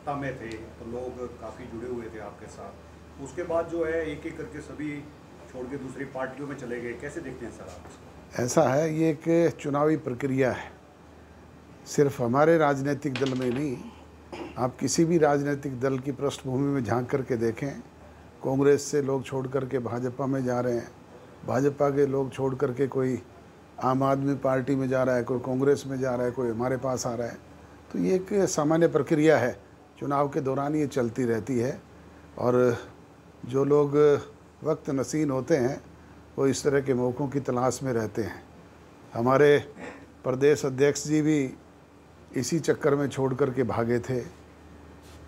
सत्ता में थे तो लोग काफ़ी जुड़े हुए थे आपके साथ, उसके बाद जो है एक एक करके सभी छोड़ के दूसरी पार्टियों में चले गए, कैसे देखते हैं सर आप इसको? ऐसा है, ये एक चुनावी प्रक्रिया है, सिर्फ हमारे राजनीतिक दल में नहीं, आप किसी भी राजनीतिक दल की पृष्ठभूमि में झांक करके देखें, कांग्रेस से लोग छोड़ करके भाजपा में जा रहे हैं, भाजपा के लोग छोड़ करके कोई आम आदमी पार्टी में जा रहा है, कोई कांग्रेस में जा रहा है, कोई हमारे पास आ रहा है। तो ये एक सामान्य प्रक्रिया है, चुनाव के दौरान ये चलती रहती है। और जो लोग वक्त नसीन होते हैं वो इस तरह के मौक़ों की तलाश में रहते हैं। हमारे प्रदेश अध्यक्ष जी भी इसी चक्कर में छोड़ कर के भागे थे।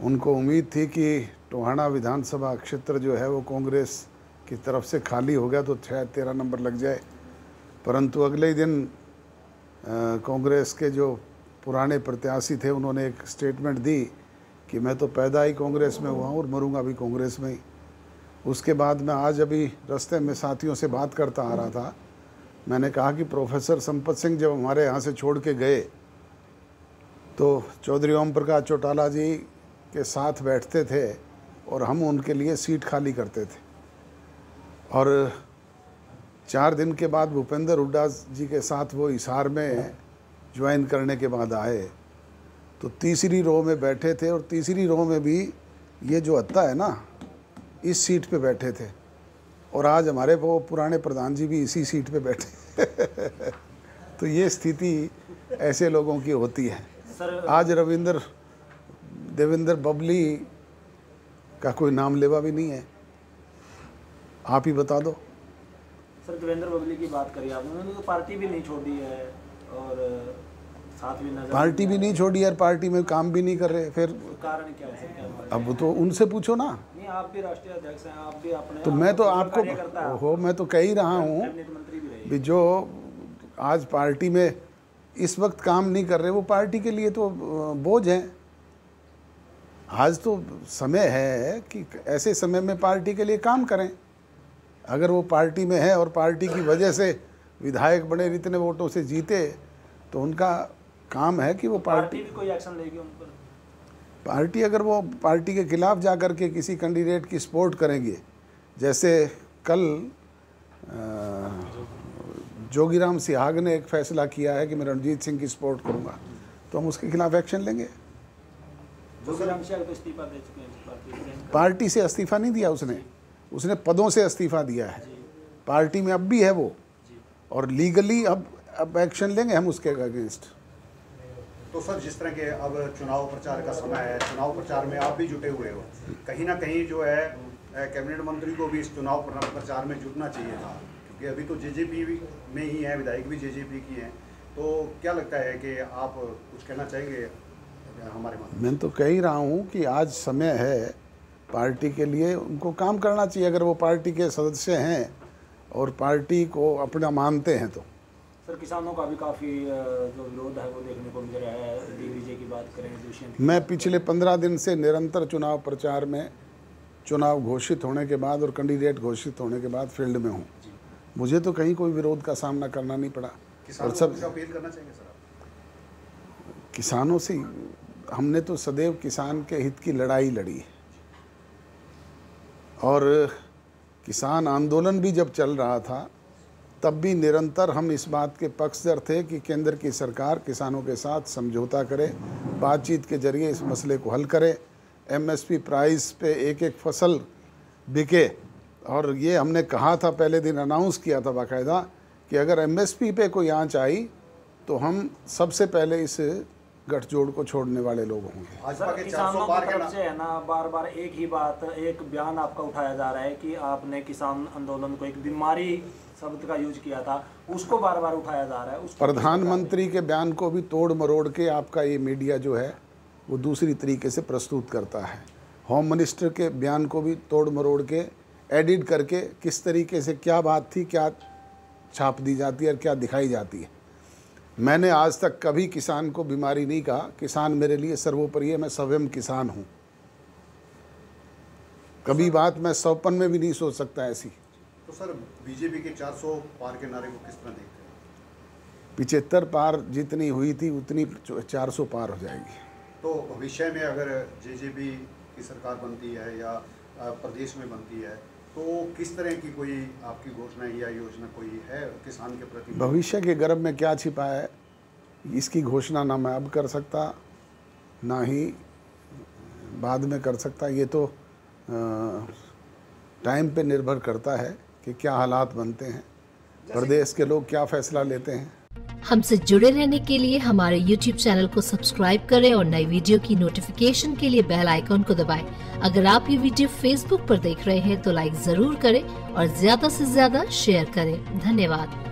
उनको उम्मीद थी कि टोहाना विधानसभा क्षेत्र जो है वो कांग्रेस की तरफ से खाली हो गया तो शायद 13 नंबर लग जाए, परंतु अगले ही दिन कांग्रेस के जो पुराने प्रत्याशी थे उन्होंने एक स्टेटमेंट दी कि मैं तो पैदा ही कांग्रेस में हुआ हूँ और मरूंगा भी कांग्रेस में ही। उसके बाद मैं आज अभी रास्ते में साथियों से बात करता आ रहा था, मैंने कहा कि प्रोफेसर संपत सिंह जब हमारे यहाँ से छोड़ के गए तो चौधरी ओम प्रकाश चौटाला जी के साथ बैठते थे और हम उनके लिए सीट खाली करते थे। और 4 दिन के बाद भूपेंद्र हुड्डा जी के साथ वो हिसार में ज्वाइन करने के बाद आए तो तीसरी रो में बैठे थे, और तीसरी रो में भी ये जो हत्ता है ना, इस सीट पे बैठे थे, और आज हमारे वो पुराने प्रधान जी भी इसी सीट पे बैठे तो ये स्थिति ऐसे लोगों की होती है। आज देवेंद्र बबली का कोई नाम लेवा भी नहीं है, आप ही बता दो। सर, देवेंद्र बबली की बात करी आपने, उन्होंने तो पार्टी भी नहीं छोड़ी है और साथ भी नजर पार्टी भी नहीं छोड़ी यार, पार्टी में काम भी नहीं कर रहे, फिर कारण क्या है सर? क्या अब तो उनसे पूछो ना। नहीं, आप भी राष्ट्रीय अध्यक्ष हैं, आप भी अपने तो मैं तो आपको मैं तो कह ही रहा हूँ मंत्री भी रहे, कि जो आज पार्टी में इस वक्त काम नहीं कर रहे वो पार्टी के लिए तो बोझ हैं। आज तो समय है कि ऐसे समय में पार्टी के लिए काम करें। अगर वो पार्टी में है और पार्टी की वजह से विधायक बने, इतने वोटों से जीते, तो उनका काम है कि वो पार्टी भी कोई एक्शन लेगी उन पर। पार्टी अगर वो पार्टी के खिलाफ जा कर के किसी कैंडिडेट की सपोर्ट करेंगे, जैसे कल जोगीराम सिहाग ने एक फैसला किया है कि मैं रणजीत सिंह की सपोर्ट करूंगा, तो हम उसके खिलाफ एक्शन लेंगे। जोगीराम सिहाग तो इस्तीफा दे चुके हैं पार्टी से इस्तीफा नहीं दिया उसने पदों से इस्तीफा दिया है। पार्टी में अब भी है वो, और लीगली अब एक्शन लेंगे हम उसके अगेंस्ट। तो सर, जिस तरह के अब चुनाव प्रचार का समय है, चुनाव प्रचार में आप भी जुटे हुए हो, कहीं ना कहीं जो है कैबिनेट मंत्री को भी इस चुनाव प्रचार में जुटना चाहिए था, क्योंकि अभी तो जेजेपी में ही है, विधायक भी जेजेपी की हैं। तो क्या लगता है कि आप कुछ कहना चाहेंगे हमारे माध्यम? मैं तो कह ही रहा हूँ कि आज समय है पार्टी के लिए, उनको काम करना चाहिए अगर वो पार्टी के सदस्य हैं और पार्टी को अपना मानते हैं तो। सर, किसानों का भी काफ़ी जो विरोध है वो देखने को मिल रहा है। दिग्विजय की बात करें, दुष्यंत, मैं पिछले 15 दिन से निरंतर चुनाव प्रचार में, चुनाव घोषित होने के बाद और कैंडिडेट घोषित होने के बाद फील्ड में हूँ, मुझे तो कहीं कोई विरोध का सामना करना नहीं पड़ा। और सब अपील करना चाहिए सर आप? किसानों से हमने तो सदैव किसान के हित की लड़ाई लड़ी है, और किसान आंदोलन भी जब चल रहा था तब भी निरंतर हम इस बात के पक्षधर थे कि केंद्र की सरकार किसानों के साथ समझौता करे, बातचीत के जरिए इस मसले को हल करे, एमएसपी प्राइस पे एक एक फसल बिके। और ये हमने कहा था, पहले दिन अनाउंस किया था बाकायदा, कि अगर एमएसपी पे कोई आंच आई तो हम सबसे पहले इस गठजोड़ को छोड़ने वाले लोग होंगे। सर, किसानों की तरफ से है ना, बार बार एक ही बात, एक बयान आपका उठाया जा रहा है कि आपने किसान आंदोलन को एक बीमारी शब्द का यूज किया था, उसको बार बार उठाया जा रहा है। प्रधानमंत्री के बयान को भी तोड़ मरोड़ के आपका ये मीडिया जो है वो दूसरी तरीके से प्रस्तुत करता है। होम मिनिस्टर के बयान को भी तोड़ मरोड़ के एडिट करके किस तरीके से क्या बात थी, क्या छाप दी जाती है और क्या दिखाई जाती है। मैंने आज तक कभी किसान को बीमारी नहीं कहा। किसान मेरे लिए सर्वोपरि है, मैं स्वयं किसान हूँ। कभी बात मैं 100पन में भी नहीं सोच सकता ऐसी। तो सर, बीजेपी के 400 पार के नारे को किस तरह देखते हैं? 75 पार जितनी हुई थी उतनी 400 पार हो जाएगी। तो भविष्य में अगर जेजेपी की सरकार बनती है या प्रदेश में बनती है तो किस तरह की कोई आपकी घोषणा या योजना कोई है किसान के प्रति? भविष्य के गर्भ में क्या छिपा है इसकी घोषणा ना मैं अब कर सकता ना ही बाद में कर सकता। ये तो टाइम पे निर्भर करता है कि क्या हालात बनते हैं, प्रदेश के लोग क्या फैसला लेते हैं। हमसे जुड़े रहने के लिए हमारे YouTube चैनल को सब्सक्राइब करें और नई वीडियो की नोटिफिकेशन के लिए बेल आइकॉन को दबाएं। अगर आप ये वीडियो Facebook पर देख रहे हैं तो लाइक जरूर करें और ज्यादा से ज्यादा शेयर करें। धन्यवाद।